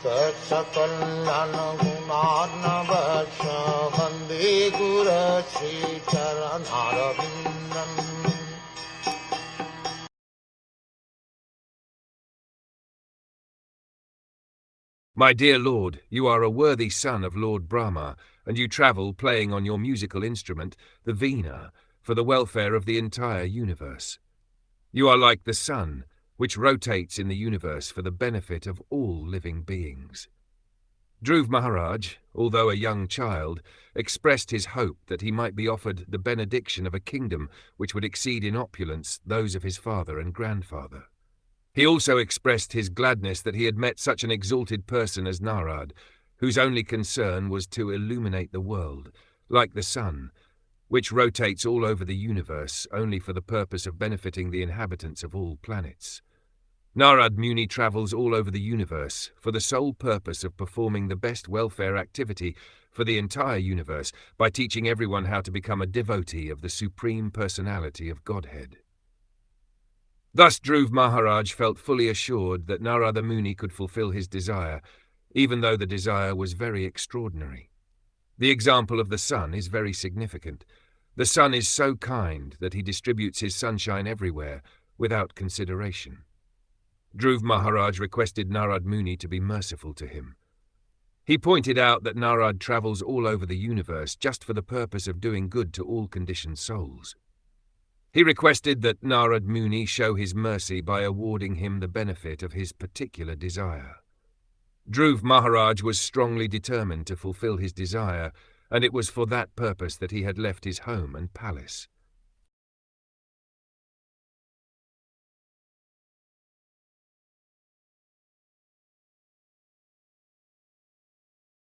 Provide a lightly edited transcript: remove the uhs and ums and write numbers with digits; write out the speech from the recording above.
Saksakalyan gunarnavasya Vande Guru Sri Charanarabindam. My dear Lord, you are a worthy son of Lord Brahma, and you travel playing on your musical instrument, the veena, for the welfare of the entire universe. You are like the sun, which rotates in the universe for the benefit of all living beings. Dhruv Maharaj, although a young child, expressed his hope that he might be offered the benediction of a kingdom which would exceed in opulence those of his father and grandfather. He also expressed his gladness that he had met such an exalted person as Narada, whose only concern was to illuminate the world, like the sun, which rotates all over the universe only for the purpose of benefiting the inhabitants of all planets. Narad Muni travels all over the universe for the sole purpose of performing the best welfare activity for the entire universe by teaching everyone how to become a devotee of the Supreme Personality of Godhead. Thus Dhruv Maharaj felt fully assured that Narada Muni could fulfill his desire, even though the desire was very extraordinary. The example of the sun is very significant. The sun is so kind that he distributes his sunshine everywhere without consideration. Dhruv Maharaj requested Narad Muni to be merciful to him. He pointed out that Narad travels all over the universe just for the purpose of doing good to all conditioned souls. He requested that Narad Muni show his mercy by awarding him the benefit of his particular desire. Dhruv Maharaj was strongly determined to fulfill his desire, and it was for that purpose that he had left his home and palace.